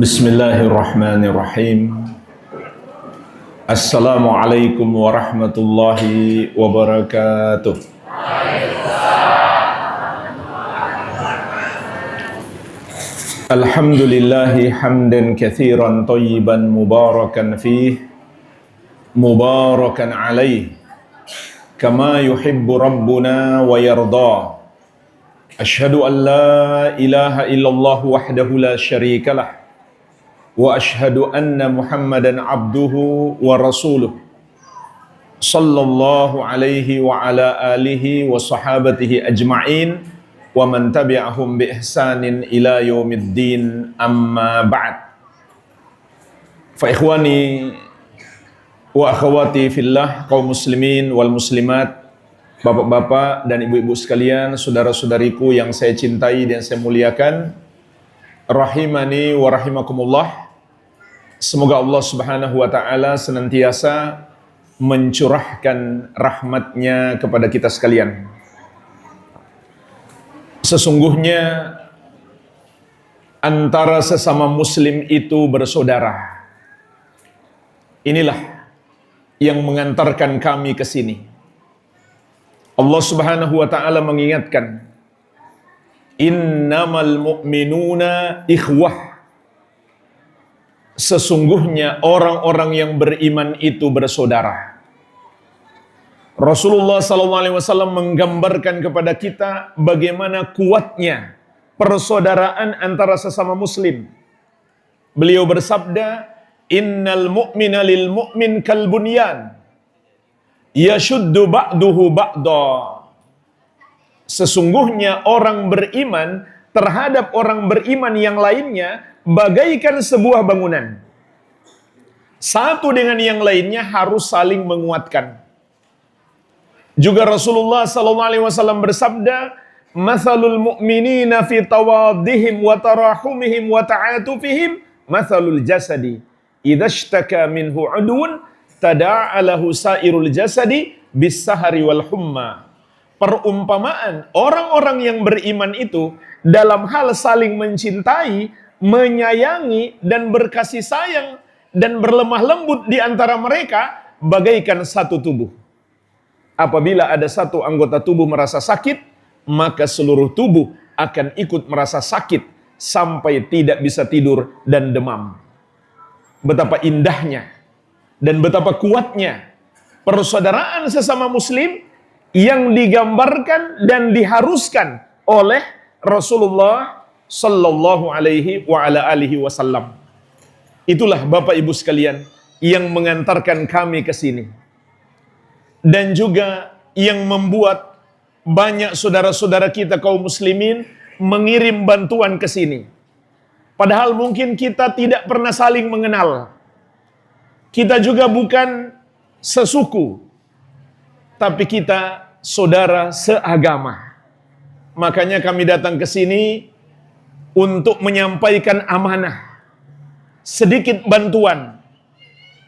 Bismillahirrahmanirrahim. Assalamualaikum warahmatullahi wabarakatuh. Alhamdulillahi hamdan katsiran thayyiban mubarakan fih mubarakan alaih kama yuhibbu rabbuna wa yarda. Asyhadu an la ilaha illallah wahdahu la syarikalah wa asyhadu anna Muhammadan abduhu wa rasuluh sallallahu alaihi wa ala alihi wa sahabatihi ajma'in wa man tabi'ahum bi ihsanin ila yaumiddin, amma ba'd. Fa ikhwani wa akhwati fillah, kaum muslimin wal muslimat, bapak-bapak dan ibu-ibu sekalian, saudara-saudariku yang saya cintai dan saya muliakan, rahimani wa rahimakumullah. Semoga Allah Subhanahu wa ta'ala senantiasa mencurahkan rahmatnya kepada kita sekalian. Sesungguhnya antara sesama muslim itu bersaudara. Inilah yang mengantarkan kami ke sini. Allah Subhanahu wa ta'ala mengingatkan, innamal mu'minuna ikhwah. Sesungguhnya orang-orang yang beriman itu bersaudara. Rasulullah SAW menggambarkan kepada kita bagaimana kuatnya persaudaraan antara sesama muslim. Beliau bersabda, innal mu'mina lil mu'min kal bunyan yashuddu ba'duhu ba'da. Sesungguhnya orang beriman terhadap orang beriman yang lainnya bagaikan sebuah bangunan. Satu dengan yang lainnya harus saling menguatkan. Juga Rasulullah SAW bersabda, "Matsalul mu'minina fi tawaddihim wa tarahumihim wa ta'atufihim matsalul jasadi idza ishtaka minhu 'udwun tada'a lahu sairul jasadi bis-sahari wal humma." Perumpamaan orang-orang yang beriman itu dalam hal saling mencintai, menyayangi dan berkasih sayang dan berlemah lembut di antara mereka bagaikan satu tubuh. Apabila ada satu anggota tubuh merasa sakit, maka seluruh tubuh akan ikut merasa sakit sampai tidak bisa tidur dan demam. Betapa indahnya dan betapa kuatnya persaudaraan sesama muslim yang digambarkan dan diharuskan oleh Rasulullah sallallahu alaihi wa ala alihi wasallam. Itulah Bapak Ibu sekalian yang mengantarkan kami ke sini. Dan juga yang membuat banyak saudara-saudara kita kaum muslimin mengirim bantuan ke sini. Padahal mungkin kita tidak pernah saling mengenal. Kita juga bukan sesuku, tapi kita saudara seagama. Makanya kami datang ke sini untuk menyampaikan amanah, sedikit bantuan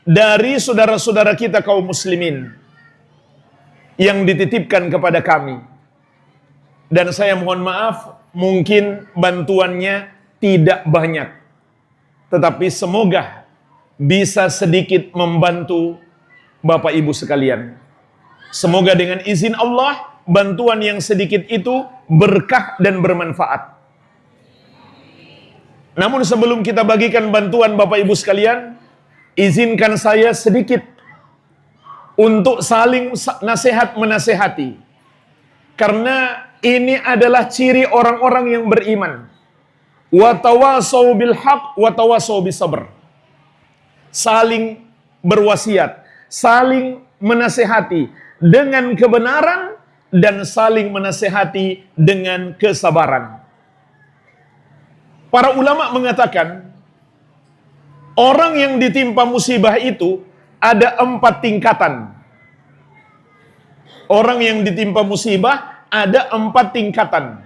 dari saudara-saudara kita kaum muslimin yang dititipkan kepada kami. Dan saya mohon maaf, mungkin bantuannya tidak banyak, tetapi semoga bisa sedikit membantu Bapak Ibu sekalian. Semoga dengan izin Allah, bantuan yang sedikit itu berkah dan bermanfaat. Namun sebelum kita bagikan bantuan Bapak Ibu sekalian, izinkan saya sedikit untuk saling nasihat menasehati. Karena ini adalah ciri orang-orang yang beriman. Wa tawasau bil haq wa tawasau bis sabr. Saling berwasiat, saling menasehati dengan kebenaran dan saling menasehati dengan kesabaran. Para ulama mengatakan, orang yang ditimpa musibah itu ada 4 tingkatan. Orang yang ditimpa musibah ada 4 tingkatan.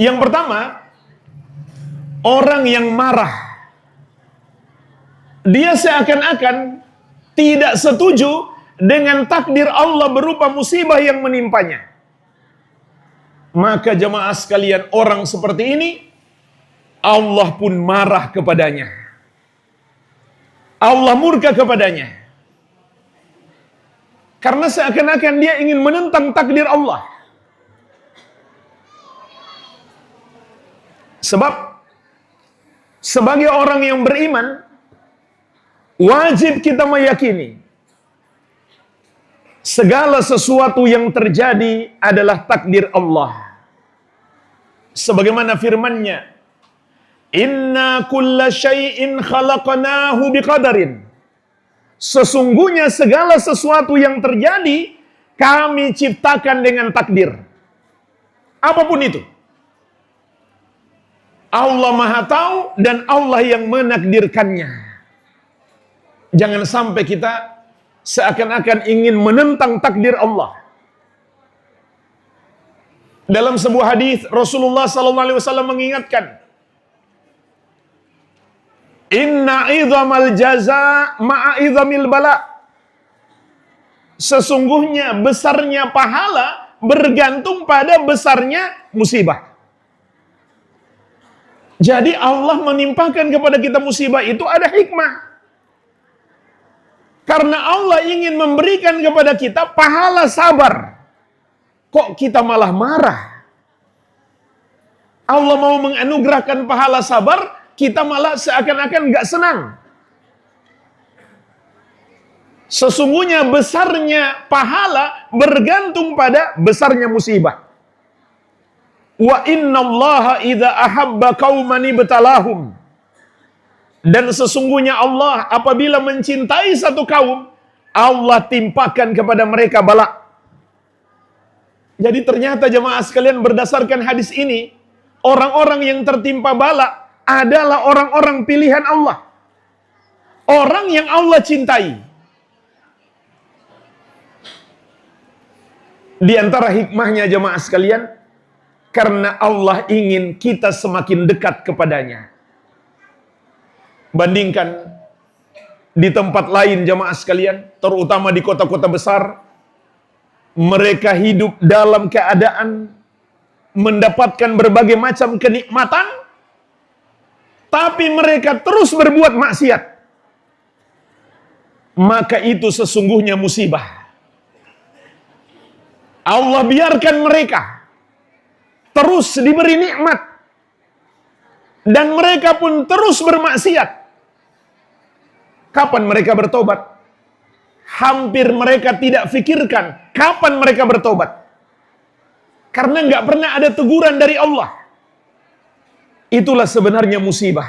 Yang pertama, orang yang marah. Dia seakan-akan tidak setuju dengan takdir Allah berupa musibah yang menimpanya. Maka jemaah sekalian, orang seperti ini Allah pun marah kepadanya. Allah murka kepadanya. Karena seakan-akan dia ingin menentang takdir Allah. Sebab sebagai orang yang beriman, wajib kita meyakini segala sesuatu yang terjadi adalah takdir Allah. Sebagaimana firman-Nya, "Inna kulla syai'in khalaqnahu biqadarin." Sesungguhnya segala sesuatu yang terjadi kami ciptakan dengan takdir. Apapun itu. Allah Maha tahu dan Allah yang menakdirkannya. Jangan sampai kita seakan-akan ingin menentang takdir Allah. Dalam sebuah hadis Rasulullah SAW mengingatkan, "Inna idhamal jaza ma'a idhamil bala." Sesungguhnya besarnya pahala bergantung pada besarnya musibah. Jadi Allah menimpakan kepada kita musibah itu ada hikmah. Karena Allah ingin memberikan kepada kita pahala sabar. Kok kita malah marah? Allah mau menganugerahkan pahala sabar, kita malah seakan-akan gak senang. Sesungguhnya besarnya pahala bergantung pada besarnya musibah. Wa innallaha idza ahabba qauman ibtalahum. Dan sesungguhnya Allah apabila mencintai satu kaum, Allah timpakan kepada mereka bala. Jadi ternyata jemaah sekalian, berdasarkan hadis ini, orang-orang yang tertimpa bala adalah orang-orang pilihan Allah. Orang yang Allah cintai. Di antara hikmahnya jemaah sekalian, karena Allah ingin kita semakin dekat kepadanya. Bandingkan di tempat lain jemaah sekalian, terutama di kota-kota besar, mereka hidup dalam keadaan mendapatkan berbagai macam kenikmatan, tapi mereka terus berbuat maksiat. Maka itu sesungguhnya musibah. Allah biarkan mereka terus diberi nikmat dan mereka pun terus bermaksiat. Kapan mereka bertobat? Hampir mereka tidak fikirkan kapan mereka bertobat. Karena nggak pernah ada teguran dari Allah. Itulah sebenarnya musibah.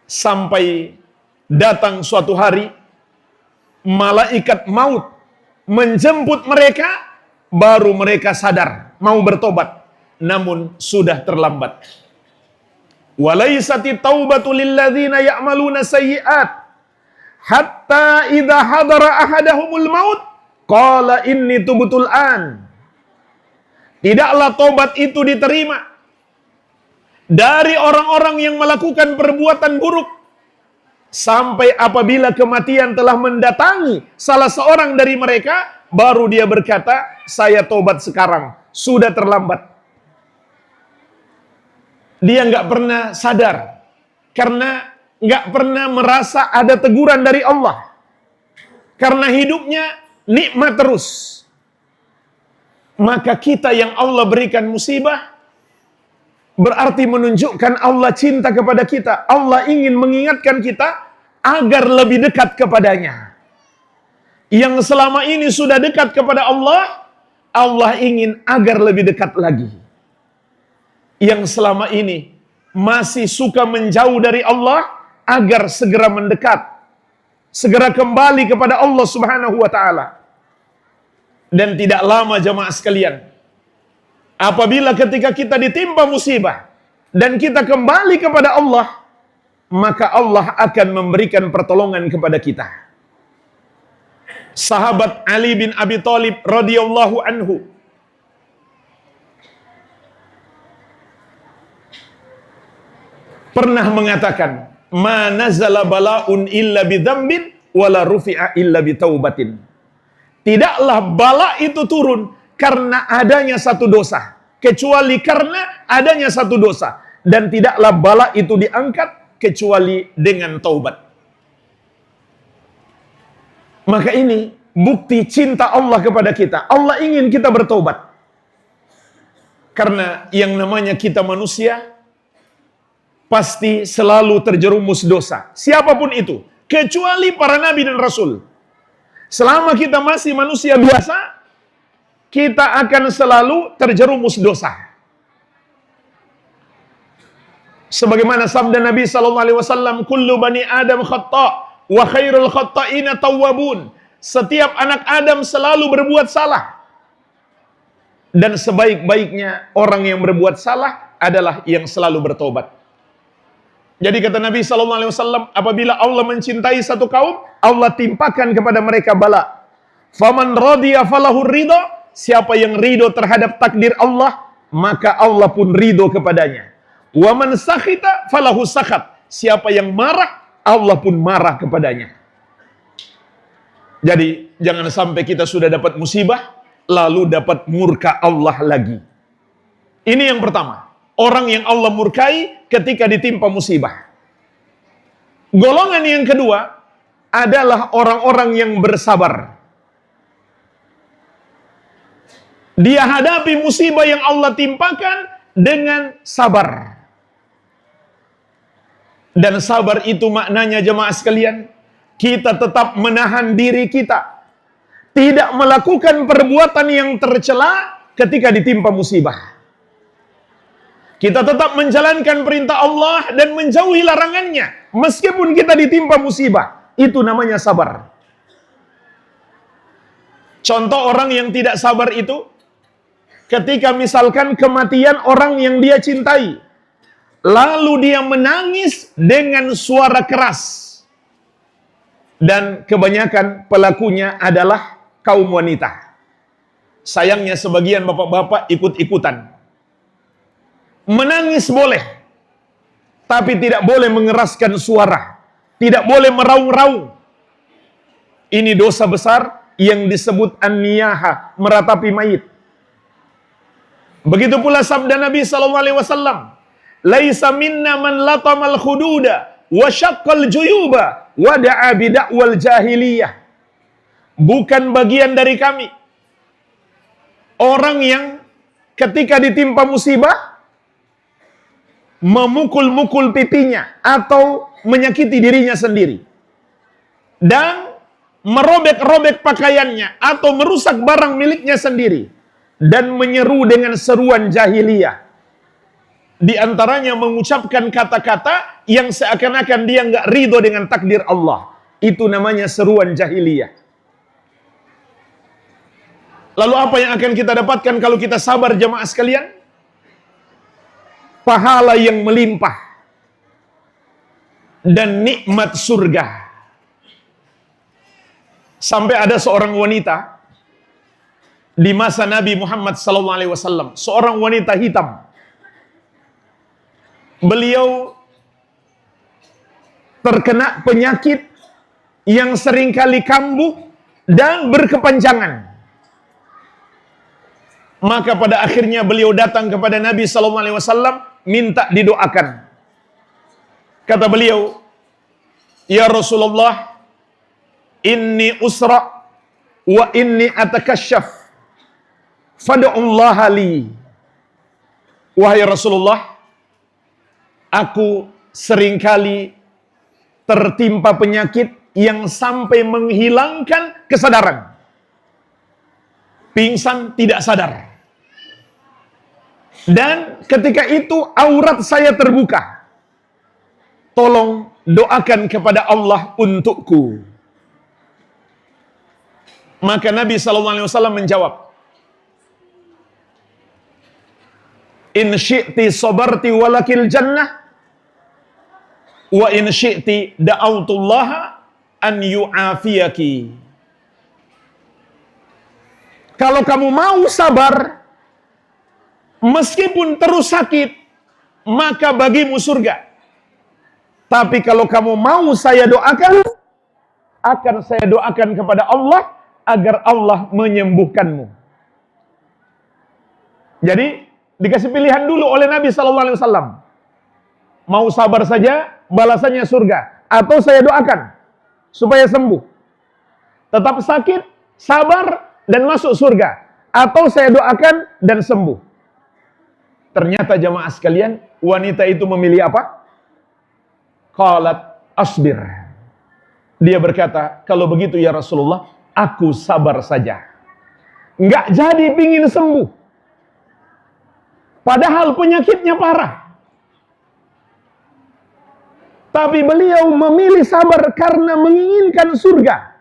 Sampai datang suatu hari, malaikat maut menjemput mereka, baru mereka sadar mau bertobat, namun sudah terlambat. Walaysati taubatu lilladzina ya'maluna sayyi'at hatta idza hadara ahadahumul maut qala inni tubtul an. Tidaklah tobat itu diterima dari orang-orang yang melakukan perbuatan buruk sampai apabila kematian telah mendatangi salah seorang dari mereka, baru dia berkata, saya tobat sekarang, sudah terlambat. Dia nggak pernah sadar, karena nggak pernah merasa ada teguran dari Allah. Karena hidupnya nikmat terus. Maka kita yang Allah berikan musibah, berarti menunjukkan Allah cinta kepada kita. Allah ingin mengingatkan kita agar lebih dekat kepadanya. Yang selama ini sudah dekat kepada Allah, Allah ingin agar lebih dekat lagi. Yang selama ini masih suka menjauh dari Allah, agar segera mendekat, segera kembali kepada Allah Subhanahu wa ta'ala. Dan tidak lama jemaah sekalian, apabila ketika kita ditimpa musibah dan kita kembali kepada Allah, maka Allah akan memberikan pertolongan kepada kita. Sahabat Ali bin Abi Thalib radhiyallahu anhu pernah mengatakan, "Ma nazala bala'un illa bidzambin wala rufi'a illa bitaubatin." Tidaklah bala itu turun karena adanya satu dosa, kecuali karena adanya satu dosa, dan tidaklah bala itu diangkat kecuali dengan taubat. Maka ini bukti cinta Allah kepada kita. Allah ingin kita bertobat. Karena yang namanya kita manusia pasti selalu terjerumus dosa. Siapapun itu, kecuali para nabi dan rasul. Selama kita masih manusia biasa, kita akan selalu terjerumus dosa. Sebagaimana sabda Nabi sallallahu alaihi wasallam, "Kullu bani Adam khata' wa khairul khata'ina tawwabun." Setiap anak Adam selalu berbuat salah. Dan sebaik-baiknya orang yang berbuat salah adalah yang selalu bertobat. Jadi kata Nabi sallallahu alaihi wasallam, apabila Allah mencintai satu kaum, Allah timpakan kepada mereka bala. Faman radiya falahu ridha, siapa yang ridho terhadap takdir Allah, maka Allah pun ridho kepadanya. Wa man sakhita falahu sakhat. Siapa yang marah, Allah pun marah kepadanya. Jadi jangan sampai kita sudah dapat musibah lalu dapat murka Allah lagi. Ini yang pertama. Orang yang Allah murkai ketika ditimpa musibah. Golongan yang kedua adalah orang-orang yang bersabar. Dia hadapi musibah yang Allah timpakan dengan sabar. Dan sabar itu maknanya jemaah sekalian, kita tetap menahan diri kita, tidak melakukan perbuatan yang tercela ketika ditimpa musibah. Kita tetap menjalankan perintah Allah dan menjauhi larangannya, meskipun kita ditimpa musibah. Itu namanya sabar. Contoh orang yang tidak sabar itu, ketika misalkan kematian orang yang dia cintai, lalu dia menangis dengan suara keras. Dan kebanyakan pelakunya adalah kaum wanita. Sayangnya sebagian bapak-bapak ikut-ikutan. Menangis boleh, tapi tidak boleh mengeraskan suara. Tidak boleh meraung-raung. Ini dosa besar yang disebut an-niyaha, meratapi mayit. Begitu pula sabda Nabi SAW, "Laisa minna man latamal khududa wa syaqqal juyuba wa da'a bid'wal jahiliyah." Bukan bagian dari kami orang yang ketika ditimpa musibah memukul-mukul pipinya atau menyakiti dirinya sendiri dan merobek-robek pakaiannya atau merusak barang miliknya sendiri dan menyeru dengan seruan jahiliyah. Di antaranya mengucapkan kata-kata yang seakan-akan dia nggak ridho dengan takdir Allah. Itu namanya seruan jahiliyah. Lalu apa yang akan kita dapatkan kalau kita sabar jemaah sekalian? Pahala yang melimpah dan nikmat surga. Sampai ada seorang wanita di masa Nabi Muhammad SAW, seorang wanita hitam. Beliau terkena penyakit yang seringkali kambuh dan berkepanjangan. Maka pada akhirnya beliau datang kepada Nabi SAW, minta didoakan. Kata beliau, "Ya Rasulullah, inni usra wa inni atakasyaf, fad'ullaha li." Wahai Rasulullah, aku seringkali tertimpa penyakit yang sampai menghilangkan kesadaran. Pingsan, tidak sadar. Dan ketika itu aurat saya terbuka. Tolong doakan kepada Allah untukku. Maka Nabi SAW menjawab, "In syi'ti sabarti walakil jannah, wa in syi'ti da'autullaha an yu'afiyaki." Kalau kamu mau sabar, meskipun terus sakit, maka bagimu surga. Tapi kalau kamu mau saya doakan, akan saya doakan kepada Allah agar Allah menyembuhkanmu. Jadi dikasih pilihan dulu oleh Nabi SAW. Mau sabar saja, balasannya surga. Atau saya doakan supaya sembuh. Tetap sakit, sabar, dan masuk surga. Atau saya doakan dan sembuh. Ternyata jamaah sekalian, wanita itu memilih apa? Qalat asbir. Dia berkata, kalau begitu ya Rasulullah, aku sabar saja. Nggak jadi pingin sembuh. Padahal penyakitnya parah. Tapi beliau memilih sabar karena menginginkan surga.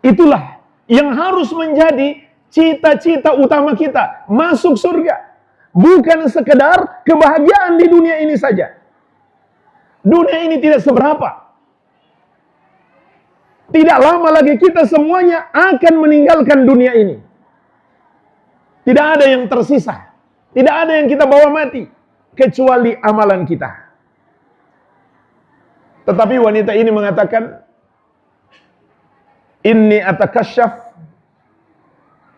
Itulah yang harus menjadi cita-cita utama kita. Masuk surga. Bukan sekedar kebahagiaan di dunia ini saja. Dunia ini tidak seberapa. Tidak lama lagi kita semuanya akan meninggalkan dunia ini. Tidak ada yang tersisa. Tidak ada yang kita bawa mati. Kecuali amalan kita. Tetapi wanita ini mengatakan, Inni atakasyaf,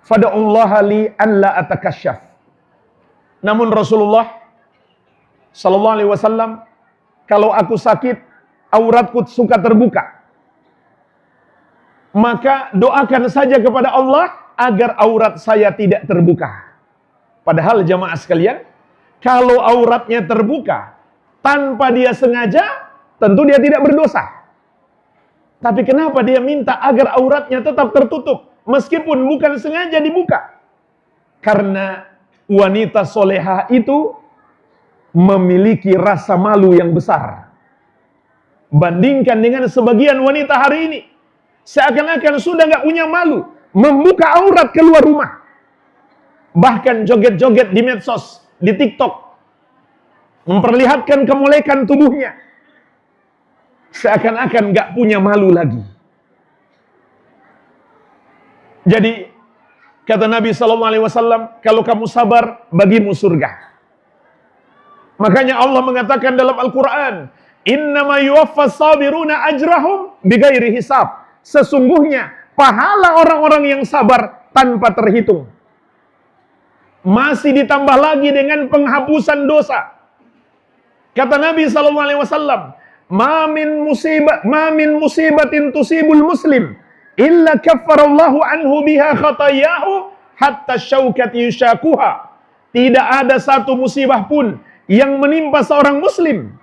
fada'ullaha li an la atakasyaf. Namun Rasulullah Sallallahu Alaihi Wasallam, kalau aku sakit, auratku suka terbuka. Maka doakan saja kepada Allah agar aurat saya tidak terbuka. Padahal jamaah sekalian, kalau auratnya terbuka tanpa dia sengaja, tentu dia tidak berdosa. Tapi kenapa dia minta agar auratnya tetap tertutup meskipun bukan sengaja dibuka? Karena wanita solehah itu memiliki rasa malu yang besar. Bandingkan dengan sebagian wanita hari ini, seakan-akan sudah nggak punya malu membuka aurat keluar rumah. Bahkan joget-joget di medsos, di TikTok, memperlihatkan kemolekan tubuhnya. Seakan-akan nggak punya malu lagi. Jadi kata Nabi Sallallahu Alaihi Wasallam, kalau kamu sabar, bagimu surga. Makanya Allah mengatakan dalam Al-Quran, Innama yuwaffas sabiruna ajrahum bighairi hisab. Sesungguhnya pahala orang-orang yang sabar tanpa terhitung. Masih ditambah lagi dengan penghapusan dosa. Kata Nabi Sallallahu Alaihi Wasallam, ma min musibatin tusibul muslim illa kaffarallahu anhu biha khatayahu hatta syaukat yushakuha. Tidak ada satu musibah pun yang menimpa seorang muslim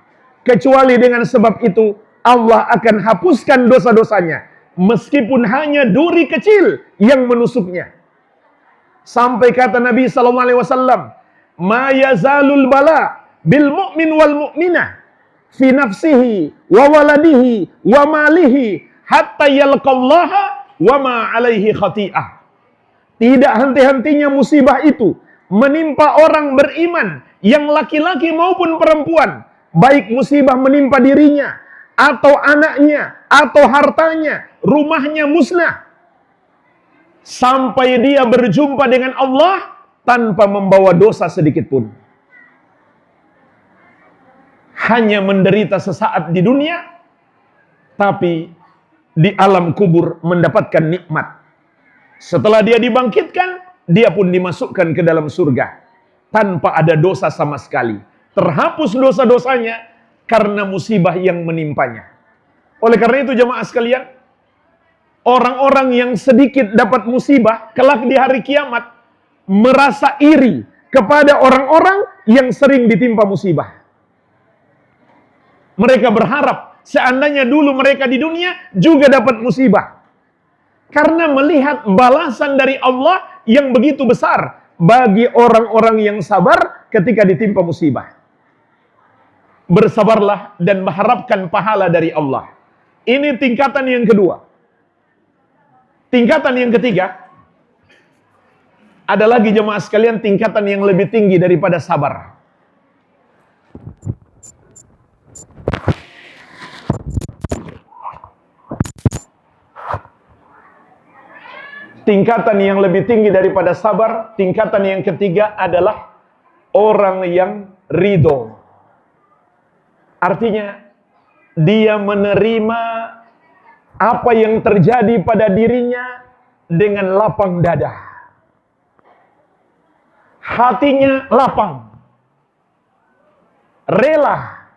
kecuali dengan sebab itu Allah akan hapuskan dosa-dosanya meskipun hanya duri kecil yang menusuknya. Sampai kata Nabi sallallahu alaihi wasallam, "Ma yazalul bala bil mu'min wal mu'minah fi nafsihi wa waladihi wa malihi hatta yalqallaha wa ma alaihi khati'ah." Tidak henti-hentinya musibah itu menimpa orang beriman yang laki-laki maupun perempuan, baik musibah menimpa dirinya atau anaknya atau hartanya, rumahnya musnah, sampai dia berjumpa dengan Allah tanpa membawa dosa sedikit pun. Hanya menderita sesaat di dunia, tapi di alam kubur mendapatkan nikmat. Setelah dia dibangkitkan, dia pun dimasukkan ke dalam surga tanpa ada dosa sama sekali. Terhapus dosa-dosanya karena musibah yang menimpanya. Oleh karena itu jemaah sekalian, orang-orang yang sedikit dapat musibah kelak di hari kiamat merasa iri kepada orang-orang yang sering ditimpa musibah. Mereka berharap seandainya dulu mereka di dunia juga dapat musibah. Karena melihat balasan dari Allah yang begitu besar bagi orang-orang yang sabar ketika ditimpa musibah. Bersabarlah dan mengharapkan pahala dari Allah. Ini tingkatan yang kedua. Tingkatan yang ketiga, ada lagi jemaah sekalian tingkatan yang lebih tinggi daripada sabar. Tingkatan yang lebih tinggi daripada sabar, tingkatan yang ketiga adalah orang yang ridho. Artinya, dia menerima apa yang terjadi pada dirinya dengan lapang dada. Hatinya lapang. Rela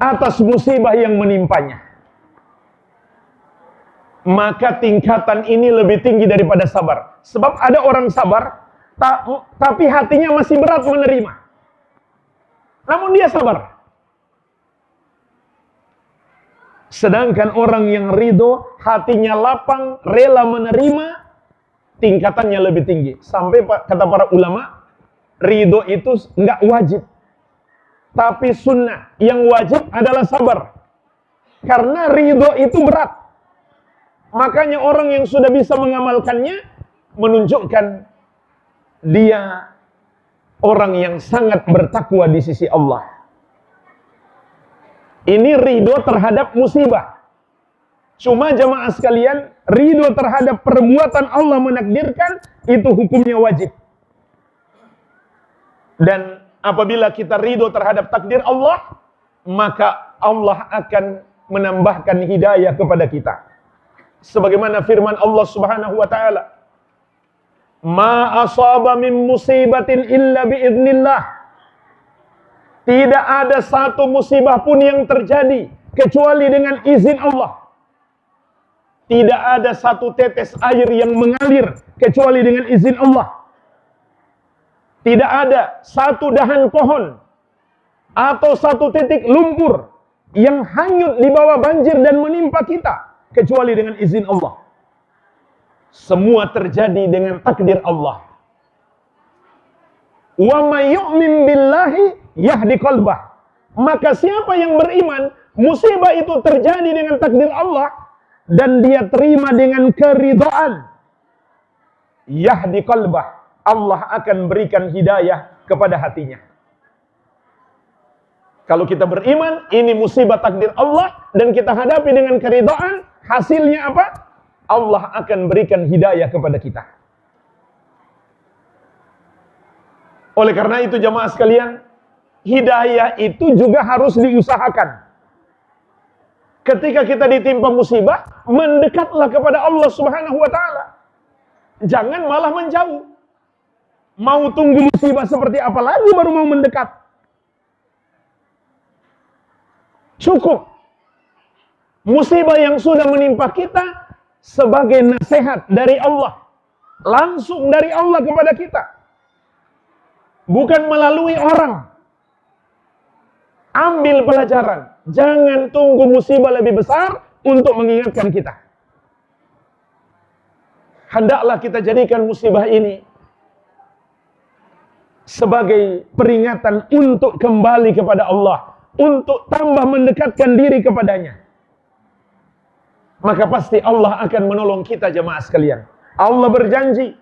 atas musibah yang menimpanya. Maka tingkatan ini lebih tinggi daripada sabar. Sebab ada orang sabar, tapi hatinya masih berat menerima. Namun dia sabar. Sedangkan orang yang ridho, hatinya lapang, rela menerima, tingkatannya lebih tinggi. Sampai kata para ulama, ridho itu enggak wajib, tapi sunnah. Yang wajib adalah sabar. Karena ridho itu berat. Makanya orang yang sudah bisa mengamalkannya menunjukkan dia orang yang sangat bertakwa di sisi Allah. Ini ridho terhadap musibah. Cuma jemaah sekalian, ridho terhadap perbuatan Allah menakdirkan itu hukumnya wajib. Dan apabila kita ridho terhadap takdir Allah, maka Allah akan menambahkan hidayah kepada kita. Sebagaimana firman Allah Subhanahu wa taala, "Ma asaba min musibatin illa biiznillah." Tidak ada satu musibah pun yang terjadi kecuali dengan izin Allah. Tidak ada satu tetes air yang mengalir kecuali dengan izin Allah. Tidak ada satu dahan pohon atau satu titik lumpur yang hanyut di bawah banjir dan menimpa kita kecuali dengan izin Allah. Semua terjadi dengan takdir Allah. Wa may yu'min billahi yahdi qalbah. Maka siapa yang beriman, musibah itu terjadi dengan takdir Allah dan dia terima dengan keridhaan, yahdi qalbah, Allah akan berikan hidayah kepada hatinya. Kalau kita beriman, ini musibah takdir Allah dan kita hadapi dengan keridhaan, hasilnya apa? Allah akan berikan hidayah kepada kita. Oleh karena itu jamaah sekalian, hidayah itu juga harus diusahakan. Ketika kita ditimpa musibah, mendekatlah kepada Allah Subhanahu wa taala. Jangan malah menjauh. Mau tunggu musibah seperti apa lagi baru mau mendekat? Cukup musibah yang sudah menimpa kita sebagai nasihat dari Allah, langsung dari Allah kepada kita, bukan melalui orang. Ambil pelajaran, jangan tunggu musibah lebih besar untuk mengingatkan kita. Hendaklah kita jadikan musibah ini sebagai peringatan untuk kembali kepada Allah, untuk tambah mendekatkan diri kepadanya. Maka pasti Allah akan menolong kita jemaah sekalian. Allah berjanji,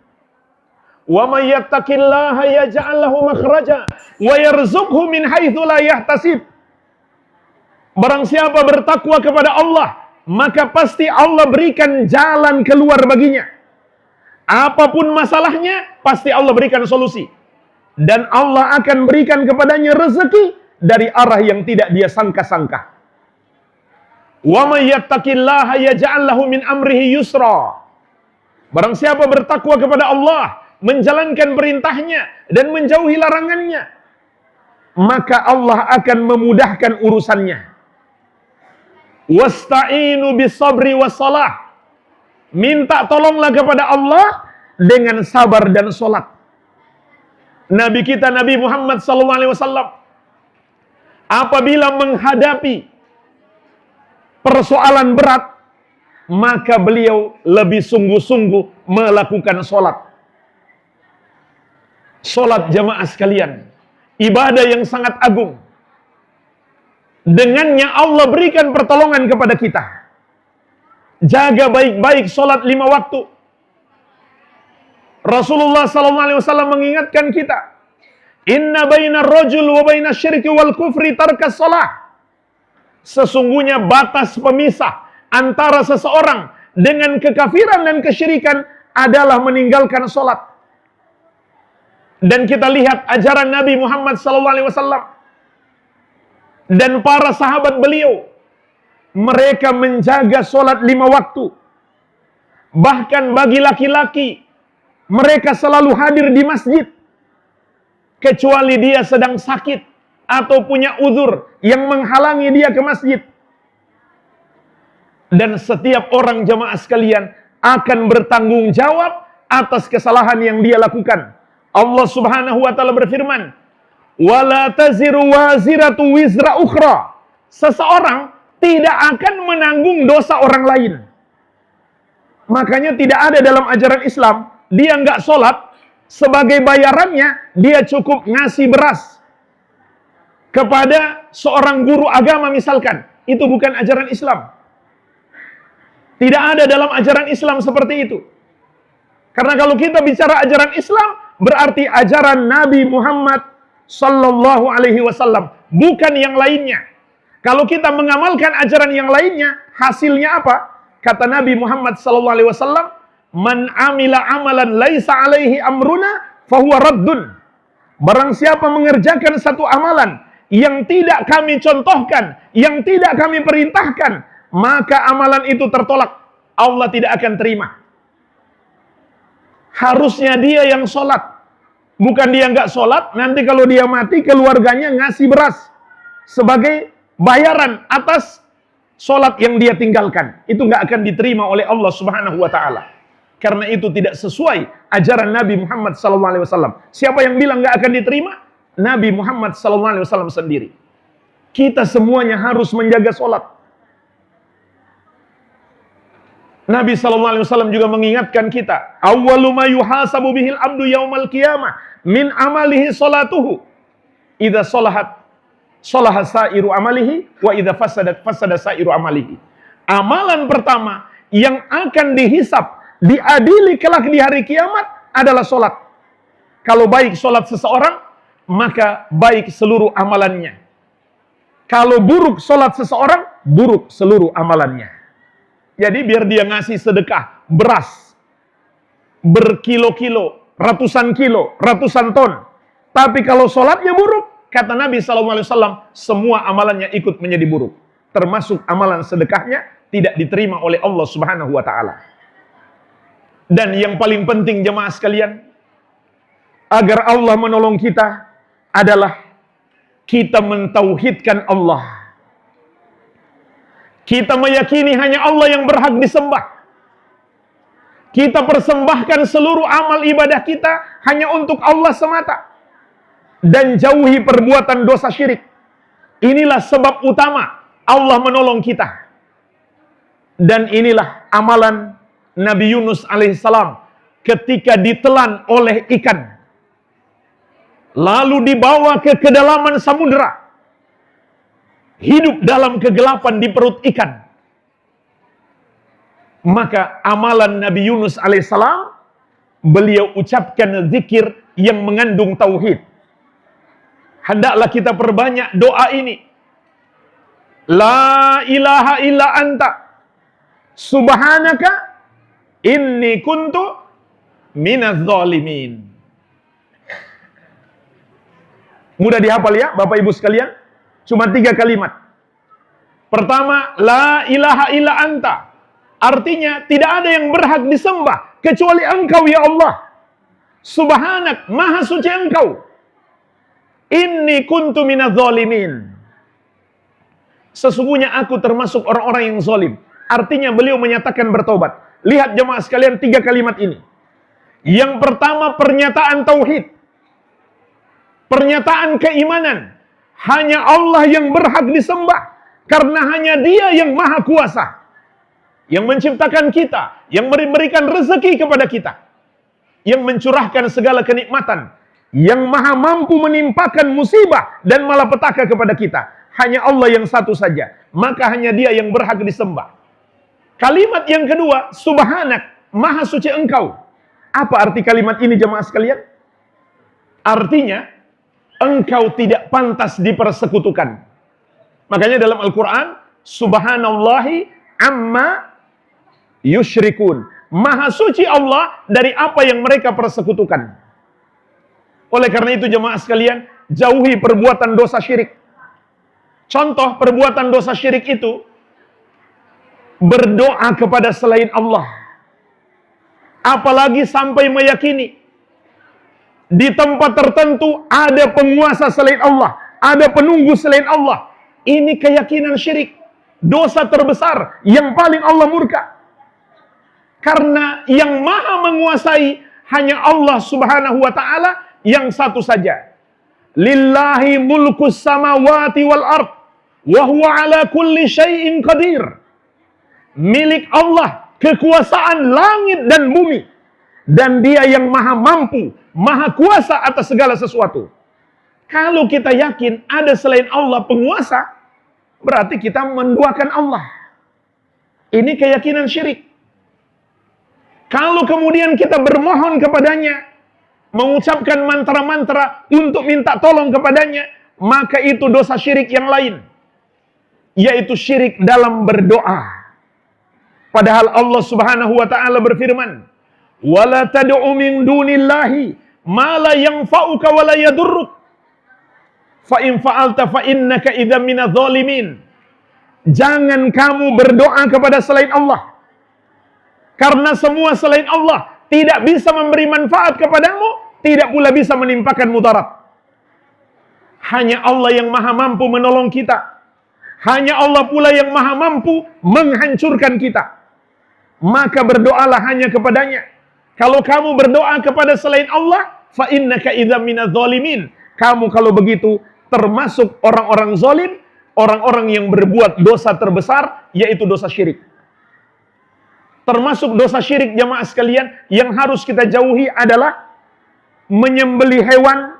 "Wa may yattaqillaha yaj'al lahu makhraja wa yarzuqhu min haitsu la yahtasib." Barang siapa bertakwa kepada Allah, maka pasti Allah berikan jalan keluar baginya. Apapun masalahnya, pasti Allah berikan solusi. Dan Allah akan berikan kepadanya rezeki dari arah yang tidak dia sangka-sangka. Wa may yattaqillaha yaj'al lahu min amrihi yusra. Barang siapa bertakwa kepada Allah, menjalankan perintahnya dan menjauhi larangannya, maka Allah akan memudahkan urusannya. Wasta'inu bis-sabri was-shalah. Minta tolonglah kepada Allah dengan sabar dan salat. Nabi kita Nabi Muhammad SAW apabila menghadapi persoalan berat, maka beliau lebih sungguh-sungguh melakukan salat. Salat jamaah sekalian, ibadah yang sangat agung. Dengannya Allah berikan pertolongan kepada kita. Jaga baik-baik salat 5 waktu. Rasulullah SAW mengingatkan kita, "Inna bainar rajul wa bainas syirki wal kufri tarkas shalah." Sesungguhnya batas pemisah antara seseorang dengan kekafiran dan kesyirikan adalah meninggalkan salat. Dan kita lihat ajaran Nabi Muhammad SAW dan para sahabat beliau, mereka menjaga salat 5 waktu. Bahkan bagi laki-laki, mereka selalu hadir di masjid kecuali dia sedang sakit atau punya uzur yang menghalangi dia ke masjid. Dan setiap orang jamaah sekalian akan bertanggung jawab atas kesalahan yang dia lakukan. Allah Subhanahu wa taala berfirman, "Wala taziru waziratu wizra ukhra." Seseorang tidak akan menanggung dosa orang lain. Makanya tidak ada dalam ajaran Islam, dia nggak sholat, sebagai bayarannya dia cukup ngasih beras kepada seorang guru agama misalkan. Itu bukan ajaran Islam. Tidak ada dalam ajaran Islam seperti itu. Karena kalau kita bicara ajaran Islam, berarti ajaran Nabi Muhammad sallallahu alaihi wasallam, bukan yang lainnya. Kalau kita mengamalkan ajaran yang lainnya, hasilnya apa? Kata Nabi Muhammad sallallahu alaihi wasallam, "Man amila amalan laisa alaihi amruna fahuwa raddun." Barang siapa mengerjakan satu amalan yang tidak kami contohkan, yang tidak kami perintahkan, maka amalan itu tertolak. Allah tidak akan terima. Harusnya dia yang sholat. Bukan dia nggak sholat, nanti kalau dia mati, keluarganya ngasih beras sebagai bayaran atas sholat yang dia tinggalkan. Itu nggak akan diterima oleh Allah Subhanahu wa ta'ala. Karena itu tidak sesuai ajaran Nabi Muhammad SAW. Siapa yang bilang nggak akan diterima? Nabi Muhammad SAW sendiri. Kita semuanya harus menjaga sholat. Nabi SAW juga mengingatkan kita, awwalu ma yuhasabu bihil abdu yaumal qiyamah min amalihi salatuhu. Idza salahat salaha sairu amalihi wa idza fasadat fasada sairu amalihi. Amalan pertama yang akan dihisap, diadili kelak di hari kiamat adalah salat. Kalau baik salat seseorang, maka baik seluruh amalannya. Kalau buruk salat seseorang, buruk seluruh amalannya. Jadi biar dia ngasih sedekah beras berkilo-kilo, ratusan kilo, ratusan ton. Tapi kalau sholatnya buruk, kata Nabi SAW, semua amalannya ikut menjadi buruk. Termasuk amalan sedekahnya tidak diterima oleh Allah Subhanahu wa ta'ala. Dan yang paling penting jemaah sekalian, agar Allah menolong kita adalah kita mentauhidkan Allah. Kita meyakini hanya Allah yang berhak disembah. Kita persembahkan seluruh amal ibadah kita hanya untuk Allah semata. Dan jauhi perbuatan dosa syirik. Inilah sebab utama Allah menolong kita. Dan inilah amalan Nabi Yunus alaihissalam ketika ditelan oleh ikan. Lalu dibawa ke kedalaman samudera. Hidup dalam kegelapan di perut ikan. Maka amalan Nabi Yunus alaihissalam, beliau ucapkan zikir yang mengandung tauhid. Hendaklah kita perbanyak doa ini. La ilaha illa anta subhanaka inni kuntu minadz zalimin. Mudah dihafal ya Bapak Ibu sekalian. Cuma 3 kalimat. Pertama, la ilaha illa anta. Artinya, tidak ada yang berhak disembah kecuali Engkau ya Allah. Subhanak, maha suci Engkau. Inni kuntu minadz zalimin. Sesungguhnya aku termasuk orang-orang yang zalim. Artinya beliau menyatakan bertobat. Lihat jemaah sekalian 3 kalimat ini. Yang pertama, pernyataan tauhid. Pernyataan keimanan. Hanya Allah yang berhak disembah. Karena hanya Dia yang maha kuasa. Yang menciptakan kita. Yang memberikan rezeki kepada kita. Yang mencurahkan segala kenikmatan. Yang maha mampu menimpakan musibah dan malapetaka kepada kita. Hanya Allah yang satu saja. Maka hanya Dia yang berhak disembah. Kalimat yang kedua, subhanak, maha suci Engkau. Apa arti kalimat ini jemaah sekalian? Artinya, Engkau tidak pantas dipersekutukan. Makanya dalam Al-Quran, subhanallahi amma yusyrikun. Maha suci Allah dari apa yang mereka persekutukan. Oleh karena itu jemaah sekalian, jauhi perbuatan dosa syirik. Contoh perbuatan dosa syirik itu, berdoa kepada selain Allah. Apalagi sampai meyakini di tempat tertentu ada penguasa selain Allah. ada penunggu selain Allah. Ini keyakinan syirik. Dosa terbesar yang paling Allah murka. Karena yang maha menguasai hanya Allah subhanahu wa ta'ala yang satu saja. Lillahi mulkus samawati wal ard. Wa huwa ala kulli syai'in qadir. Milik Allah kekuasaan langit dan bumi. Dan dia yang maha mampu, maha kuasa atas segala sesuatu. Kalau kita yakin ada selain Allah penguasa, berarti kita menduakan Allah. Ini keyakinan syirik. Kalau kemudian kita bermohon kepadanya, mengucapkan mantra-mantra untuk minta tolong kepadanya, maka itu dosa syirik yang lain, yaitu syirik dalam berdoa. Padahal Allah subhanahu wa ta'ala berfirman, "Wala tad'u min dunillahi ma la yanfa'uka wa la yadurruk. Fa in fa'alta fa innaka idzan minadh dhalimin." Jangan kamu berdoa kepada selain Allah. Karena semua selain Allah tidak bisa memberi manfaat kepadamu, tidak pula bisa menimpakan mudarat. Hanya Allah yang maha mampu menolong kita. Hanya Allah pula yang maha mampu menghancurkan kita. Maka berdoalah hanya kepadanya. Kalau kamu berdoa kepada selain Allah, fa innaka idzan minadh dhalimin. Kamu kalau begitu termasuk orang-orang zalim, orang-orang yang berbuat dosa terbesar, yaitu dosa syirik. Termasuk dosa syirik jamaah sekalian yang harus kita jauhi adalah menyembelih hewan,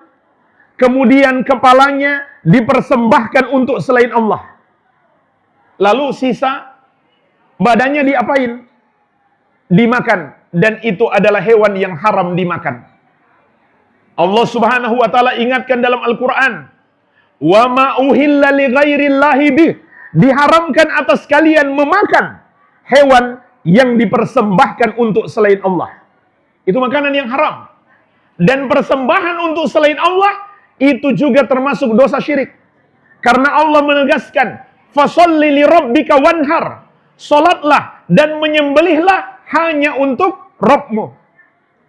kemudian kepalanya dipersembahkan untuk selain Allah. Lalu sisa badannya diapain? Dimakan. Dan itu adalah hewan yang haram dimakan. Allah subhanahu wa ta'ala ingatkan dalam Al-Quran, "Wa ma uhilla li ghairillahi bih." Diharamkan atas kalian memakan hewan yang dipersembahkan untuk selain Allah. Itu makanan yang haram. Dan persembahan untuk selain Allah itu juga termasuk dosa syirik. Karena Allah menegaskan, "Fasholli li rabbika wanhar." Salatlah dan menyembelihlah hanya untuk Rabbmu.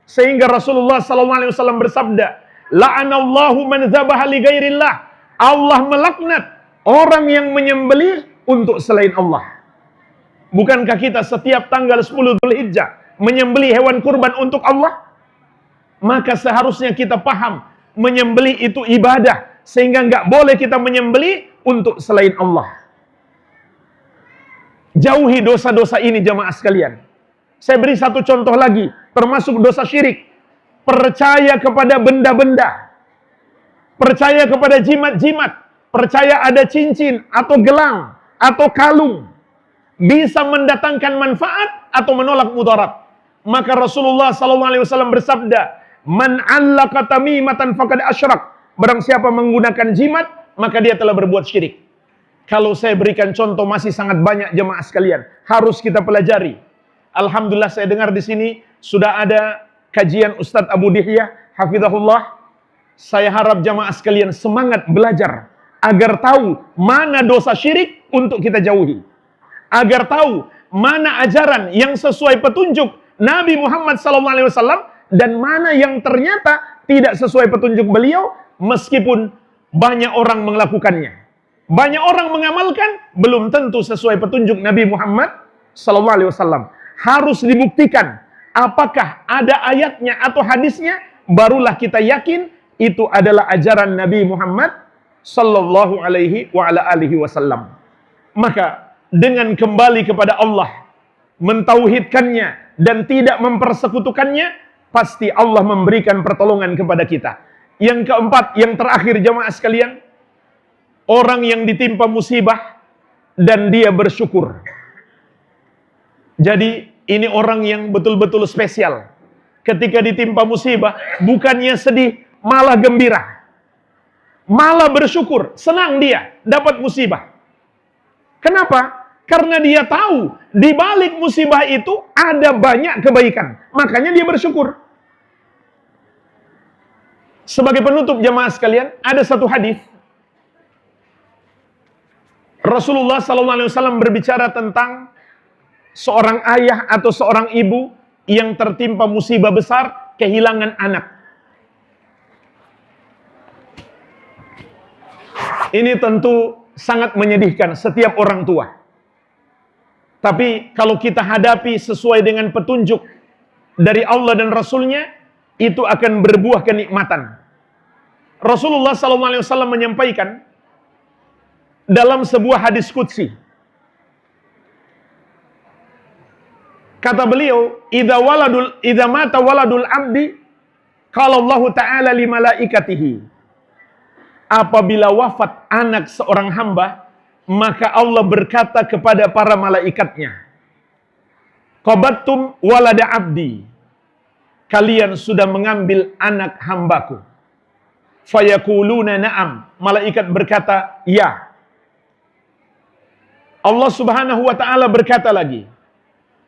Sehingga Rasulullah SAW bersabda, "La'anallahu man dzabaha li ghairillah." Allah melaknat orang yang menyembelih untuk selain Allah. Bukankah kita setiap tanggal 10 Dzulhijjah menyembelih hewan kurban untuk Allah? Maka seharusnya kita paham, menyembelih itu ibadah, sehingga nggak boleh kita menyembelih untuk selain Allah. Jauhi dosa-dosa ini jamaah sekalian. Saya beri satu contoh lagi, termasuk dosa syirik. Percaya kepada benda-benda. Percaya kepada jimat-jimat. Percaya ada cincin, atau gelang, atau kalung. Bisa mendatangkan manfaat, atau menolak mudarat. Maka Rasulullah SAW bersabda, "Man 'allaka tamimatan faqad asyrak." Barang siapa menggunakan jimat, maka dia telah berbuat syirik. Kalau saya berikan contoh masih sangat banyak jemaah sekalian, harus kita pelajari. Alhamdulillah saya dengar di sini sudah ada kajian Ustadz Abu Dihyah, hafizahullah. Saya harap jemaah sekalian semangat belajar agar tahu mana dosa syirik untuk kita jauhi. Agar tahu mana ajaran yang sesuai petunjuk Nabi Muhammad SAW dan mana yang ternyata tidak sesuai petunjuk beliau, meskipun banyak orang melakukannya. Banyak orang mengamalkan, belum tentu sesuai petunjuk Nabi Muhammad SAW. Harus dibuktikan apakah ada ayatnya atau hadisnya, barulah kita yakin itu adalah ajaran Nabi Muhammad sallallahu alaihi wa ala alihi wasallam. Maka dengan kembali kepada Allah, mentauhidkannya dan tidak mempersekutukannya, pasti Allah memberikan pertolongan kepada kita. Yang keempat, yang terakhir jamaah sekalian, orang yang ditimpa musibah dan dia bersyukur. Jadi ini orang yang betul-betul spesial. Ketika ditimpa musibah, bukannya sedih, malah gembira. Malah bersyukur, senang dia dapat musibah. Kenapa? Karena dia tahu di balik musibah itu ada banyak kebaikan. Makanya dia bersyukur. Sebagai penutup jemaah sekalian, ada satu hadis. Rasulullah SAW berbicara tentang seorang ayah atau seorang ibu yang tertimpa musibah besar, kehilangan anak. Ini tentu sangat menyedihkan setiap orang tua. Tapi kalau kita hadapi sesuai dengan petunjuk dari Allah dan Rasulnya, itu akan berbuah kenikmatan. Rasulullah SAW menyampaikan dalam sebuah hadis qudsi. Kata beliau, idza mata waladul abdi, qala Allah Ta'ala li malaikatihi. Apabila wafat anak seorang hamba, maka Allah berkata kepada para malaikatnya, qabattum walada abdi. Kalian sudah mengambil anak hambaku. Fayaquluna na'am. Malaikat berkata, ya. Allah Subhanahu wa Ta'ala berkata lagi,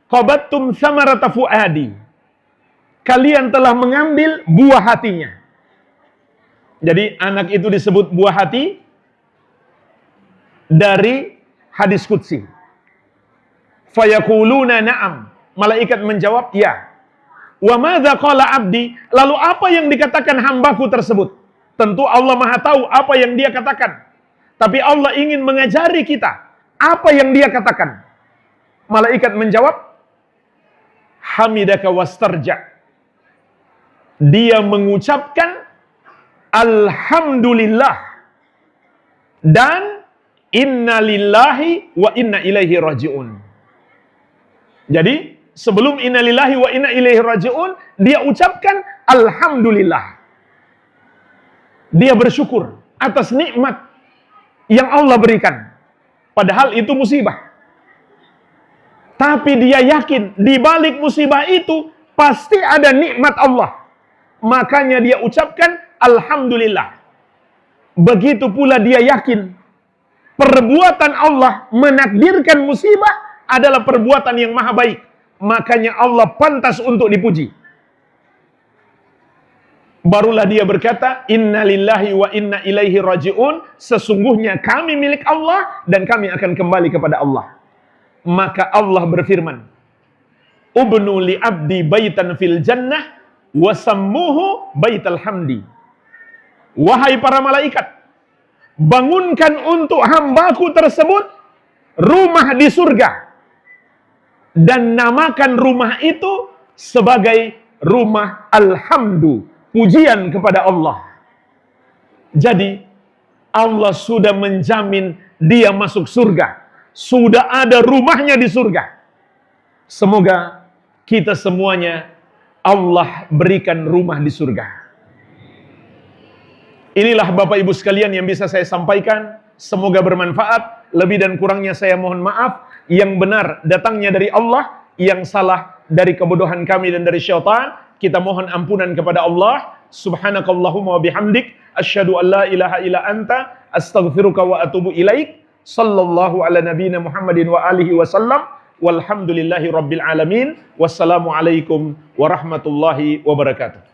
qabattum samarata fuadi. Kalian telah mengambil buah hatinya. Jadi anak itu disebut buah hati dari hadis qudsi. Fayaquluna na'am. Malaikat menjawab, ya. Wa madza qala abdi? Lalu apa yang dikatakan hambaku tersebut? Tentu Allah Maha tahu apa yang dia katakan. Tapi Allah ingin mengajari kita apa yang dia katakan. Malaikat menjawab, hamidaka wastarja. Dia mengucapkan alhamdulillah dan inna lillahi wa inna ilaihi raji'un. Jadi sebelum inna lillahi wa inna ilaihi raji'un, dia ucapkan alhamdulillah. Dia bersyukur atas nikmat yang Allah berikan. Padahal itu musibah. Tapi dia yakin di balik musibah itu pasti ada nikmat Allah. Makanya dia ucapkan alhamdulillah. Begitu pula dia yakin perbuatan Allah menakdirkan musibah adalah perbuatan yang maha baik. Makanya Allah pantas untuk dipuji. Barulah dia berkata, inna lillahi wa inna ilaihi raji'un. Sesungguhnya kami milik Allah dan kami akan kembali kepada Allah. Maka Allah berfirman, ubnu li abdi baitan fil jannah wasammuhu baital hamdi. Wahai para malaikat, bangunkan untuk hambaku tersebut rumah di surga dan namakan rumah itu sebagai rumah alhamdu, pujian kepada Allah. Jadi Allah sudah menjamin dia masuk surga. Sudah ada rumahnya di surga. Semoga kita semuanya Allah berikan rumah di surga. Inilah Bapak Ibu sekalian yang bisa saya sampaikan. Semoga bermanfaat. Lebih dan kurangnya saya mohon maaf. Yang benar datangnya dari Allah, yang salah dari kebodohan kami dan dari syaitan. Kita mohon ampunan kepada Allah. Subhanakallahumma wa bihamdik, asyhadu an la ilaha illa anta, astaghfiruka wa atubu ilaik. Sallallahu ala nabiyina Muhammadin wa alihi wasallam. Walhamdulillahi rabbil alamin. Wassalamualaikum warahmatullahi wabarakatuh.